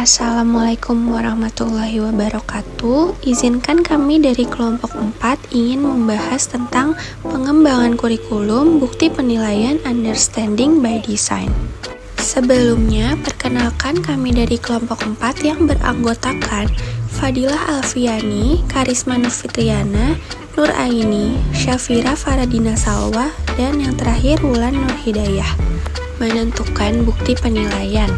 Assalamualaikum warahmatullahi wabarakatuh. Izinkan kami dari kelompok 4 ingin membahas tentang pengembangan kurikulum bukti penilaian understanding by design. Sebelumnya, perkenalkan kami dari kelompok 4 yang beranggotakan Fadilah Alfiani, Karisma Nurfitriana, Nur Aini, Syafira Faradina Salwa, dan yang terakhir Wulan Nur Hidayah. Menentukan bukti penilaian.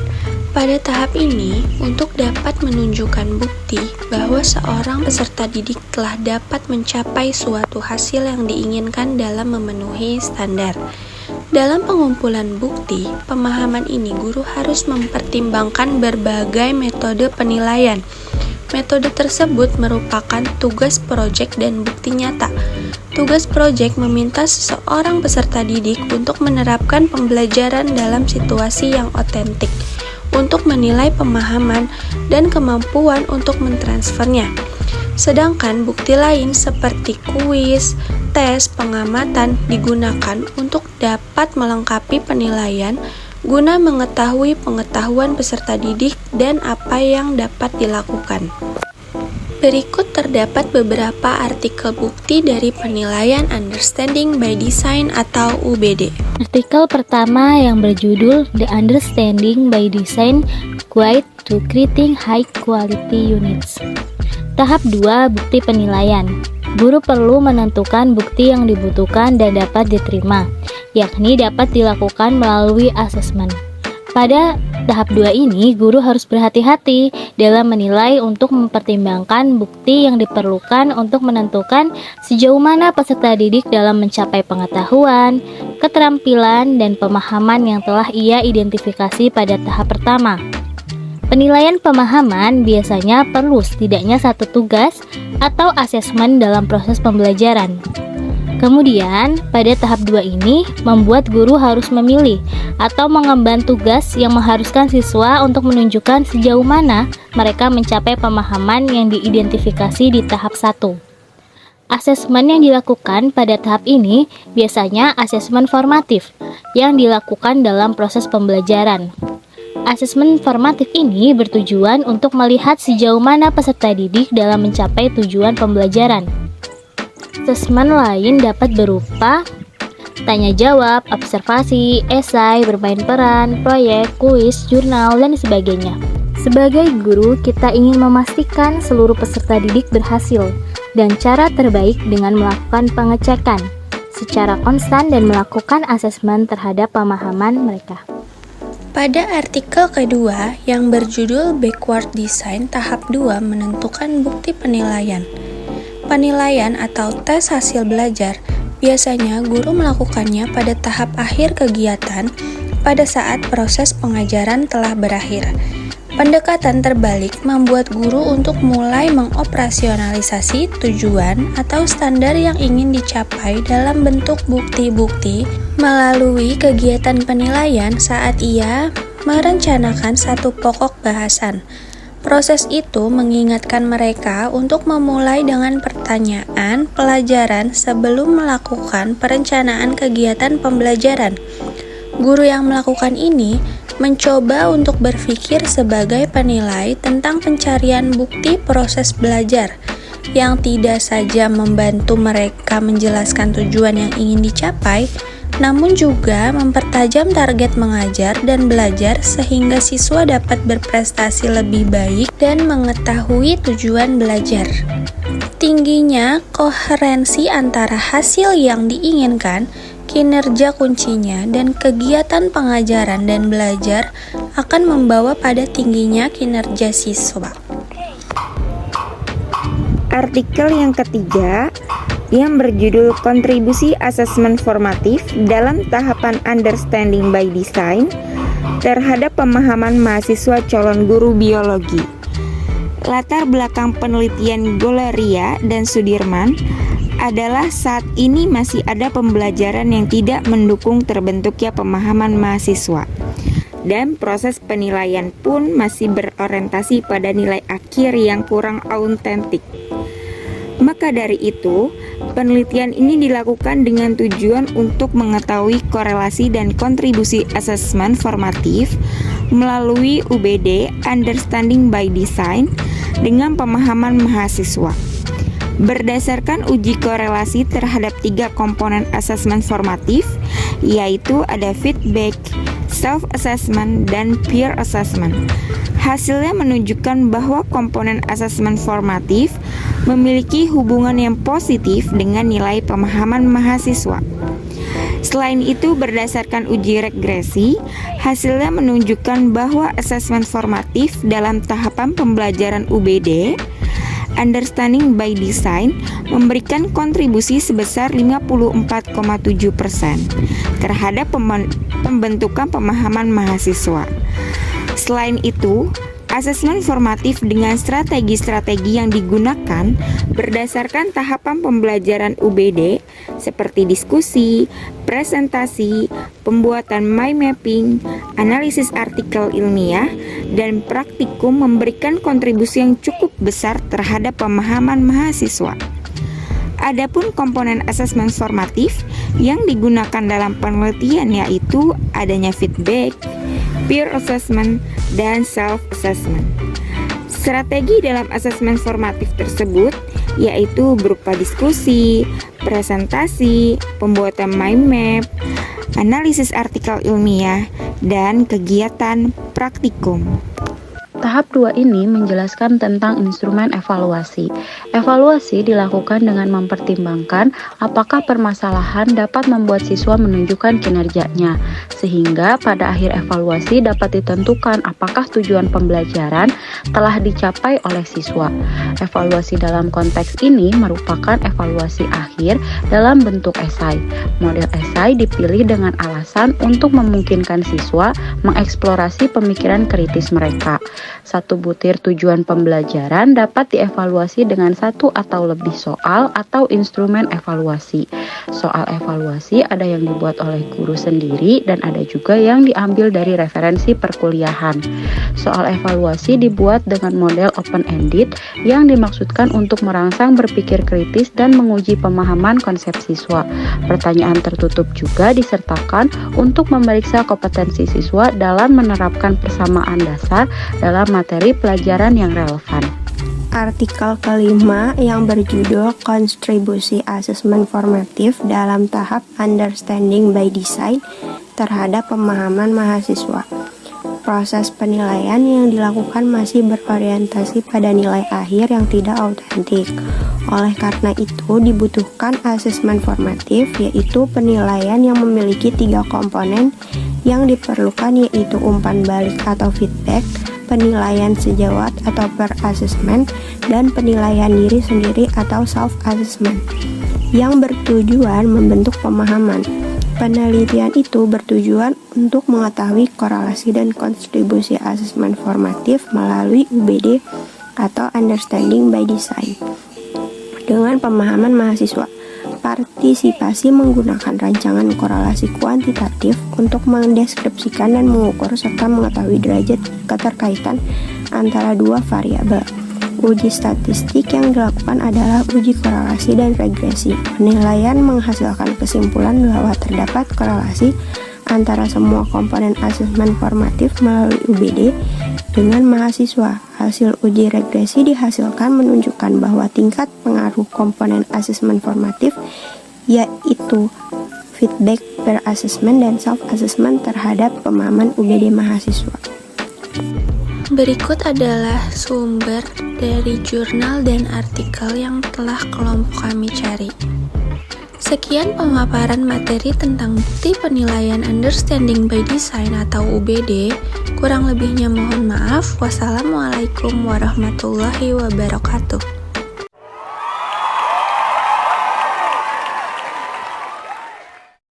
Pada tahap ini, untuk dapat menunjukkan bukti bahwa seorang peserta didik telah dapat mencapai suatu hasil yang diinginkan dalam memenuhi standar. Dalam pengumpulan bukti, pemahaman ini guru harus mempertimbangkan berbagai metode penilaian. Metode tersebut merupakan tugas proyek dan bukti nyata. Tugas proyek meminta seseorang peserta didik untuk menerapkan pembelajaran dalam situasi yang otentik, untuk menilai pemahaman dan kemampuan untuk mentransfernya. Sedangkan bukti lain seperti kuis, tes, pengamatan digunakan untuk dapat melengkapi penilaian guna mengetahui pengetahuan peserta didik dan apa yang dapat dilakukan. Berikut terdapat beberapa artikel bukti dari penilaian Understanding by Design atau UBD. Artikel pertama yang berjudul The Understanding by Design Guide to Creating High Quality Units. Tahap 2, bukti penilaian. Guru perlu menentukan bukti yang dibutuhkan dan dapat diterima, yakni dapat dilakukan melalui asesmen. Pada tahap 2 ini, guru harus berhati-hati dalam menilai untuk mempertimbangkan bukti yang diperlukan untuk menentukan sejauh mana peserta didik dalam mencapai pengetahuan, keterampilan, dan pemahaman yang telah ia identifikasi pada tahap pertama. Penilaian pemahaman biasanya perlu setidaknya satu tugas atau asesmen dalam proses pembelajaran. Kemudian, pada tahap 2 ini, membuat guru harus memilih atau mengemban tugas yang mengharuskan siswa untuk menunjukkan sejauh mana mereka mencapai pemahaman yang diidentifikasi di tahap 1. Asesmen yang dilakukan pada tahap ini biasanya asesmen formatif yang dilakukan dalam proses pembelajaran. Asesmen formatif ini bertujuan untuk melihat sejauh mana peserta didik dalam mencapai tujuan pembelajaran. Asesmen lain dapat berupa tanya jawab, observasi, esai, bermain peran, proyek, kuis, jurnal, dan sebagainya. Sebagai guru, kita ingin memastikan seluruh peserta didik berhasil, dan cara terbaik dengan melakukan pengecekan secara konstan dan melakukan asesmen terhadap pemahaman mereka. Pada artikel kedua yang berjudul Backward Design tahap 2 menentukan bukti penilaian. Penilaian atau tes hasil belajar biasanya guru melakukannya pada tahap akhir kegiatan pada saat proses pengajaran telah berakhir. Pendekatan terbalik membuat guru untuk mulai mengoperasionalisasi tujuan atau standar yang ingin dicapai dalam bentuk bukti-bukti melalui kegiatan penilaian saat ia merencanakan satu pokok bahasan. Proses itu mengingatkan mereka untuk memulai dengan pertanyaan pelajaran sebelum melakukan perencanaan kegiatan pembelajaran. Guru yang melakukan ini mencoba untuk berpikir sebagai penilai tentang pencarian bukti proses belajar, yang tidak saja membantu mereka menjelaskan tujuan yang ingin dicapai, namun juga mempertajam target mengajar dan belajar sehingga siswa dapat berprestasi lebih baik dan mengetahui tujuan belajar. Tingginya koherensi antara hasil yang diinginkan, kinerja kuncinya, dan kegiatan pengajaran dan belajar akan membawa pada tingginya kinerja siswa. Artikel yang ketiga yang berjudul Kontribusi Asesmen Formatif dalam Tahapan Understanding by Design terhadap Pemahaman Mahasiswa Calon Guru Biologi. Latar belakang penelitian Goleria dan Sudirman adalah saat ini masih ada pembelajaran yang tidak mendukung terbentuknya pemahaman mahasiswa, dan proses penilaian pun masih berorientasi pada nilai akhir yang kurang autentik. Maka dari itu, penelitian ini dilakukan dengan tujuan untuk mengetahui korelasi dan kontribusi asesmen formatif melalui UBD Understanding by Design dengan pemahaman mahasiswa. Berdasarkan uji korelasi terhadap 3 komponen asesmen formatif, yaitu ada feedback, self-assessment, dan peer assessment. Hasilnya menunjukkan bahwa komponen asesmen formatif memiliki hubungan yang positif dengan nilai pemahaman mahasiswa. Selain itu, berdasarkan uji regresi, hasilnya menunjukkan bahwa asesmen formatif dalam tahapan pembelajaran UBD Understanding by Design memberikan kontribusi sebesar 54,7% terhadap pembentukan pemahaman mahasiswa. Selain itu, asesmen formatif dengan strategi-strategi yang digunakan berdasarkan tahapan pembelajaran UBD seperti diskusi, presentasi, pembuatan mind mapping, analisis artikel ilmiah, dan praktikum memberikan kontribusi yang cukup besar terhadap pemahaman mahasiswa. Adapun komponen asesmen formatif yang digunakan dalam penelitian yaitu adanya feedback, peer assessment, dan self-assessment. Strategi dalam asesmen formatif tersebut yaitu berupa diskusi, presentasi, pembuatan mind map, analisis artikel ilmiah, dan kegiatan praktikum. Tahap 2 ini menjelaskan tentang instrumen evaluasi. Evaluasi dilakukan dengan mempertimbangkan apakah permasalahan dapat membuat siswa menunjukkan kinerjanya, sehingga pada akhir evaluasi dapat ditentukan apakah tujuan pembelajaran telah dicapai oleh siswa. Evaluasi dalam konteks ini merupakan evaluasi akhir dalam bentuk esai. Model esai dipilih dengan alasan untuk memungkinkan siswa mengeksplorasi pemikiran kritis mereka. Satu butir tujuan pembelajaran dapat dievaluasi dengan 1 atau lebih soal atau instrumen evaluasi. Soal evaluasi ada yang dibuat oleh guru sendiri dan ada juga yang diambil dari referensi perkuliahan. Soal evaluasi dibuat dengan model open-ended yang dimaksudkan untuk merangsang berpikir kritis dan menguji pemahaman konsep siswa. Pertanyaan tertutup juga disertakan untuk memeriksa kompetensi siswa dalam menerapkan persamaan dasar dalam materi pelajaran yang relevan. Artikel kelima yang berjudul Kontribusi Asesmen Formatif dalam Tahap Understanding by Design terhadap Pemahaman Mahasiswa. Proses penilaian yang dilakukan masih berorientasi pada nilai akhir yang tidak autentik. Oleh karena itu, dibutuhkan asesmen formatif, yaitu penilaian yang memiliki 3 komponen yang diperlukan, yaitu umpan balik atau feedback, penilaian sejawat atau per assessment, dan penilaian diri sendiri atau self-assessment yang bertujuan membentuk pemahaman. Penelitian itu bertujuan untuk mengetahui korelasi dan kontribusi asesmen formatif melalui UBD atau Understanding by Design dengan pemahaman mahasiswa. Partisipasi menggunakan rancangan korelasi kuantitatif untuk mendeskripsikan dan mengukur serta mengetahui derajat keterkaitan antara 2 variabel. Uji statistik yang dilakukan adalah uji korelasi dan regresi. Penilaian menghasilkan kesimpulan bahwa terdapat korelasi antara semua komponen asesmen formatif melalui UBD dengan mahasiswa. Hasil uji regresi dihasilkan menunjukkan bahwa tingkat pengaruh komponen asesmen formatif yaitu feedback, peer assessment, dan self-assessment terhadap pemahaman UBD mahasiswa. Berikut adalah sumber dari jurnal dan artikel yang telah kelompok kami cari. Sekian pemaparan materi tentang bukti penilaian Understanding by Design atau UBD. Kurang lebihnya mohon maaf. Wassalamualaikum warahmatullahi wabarakatuh.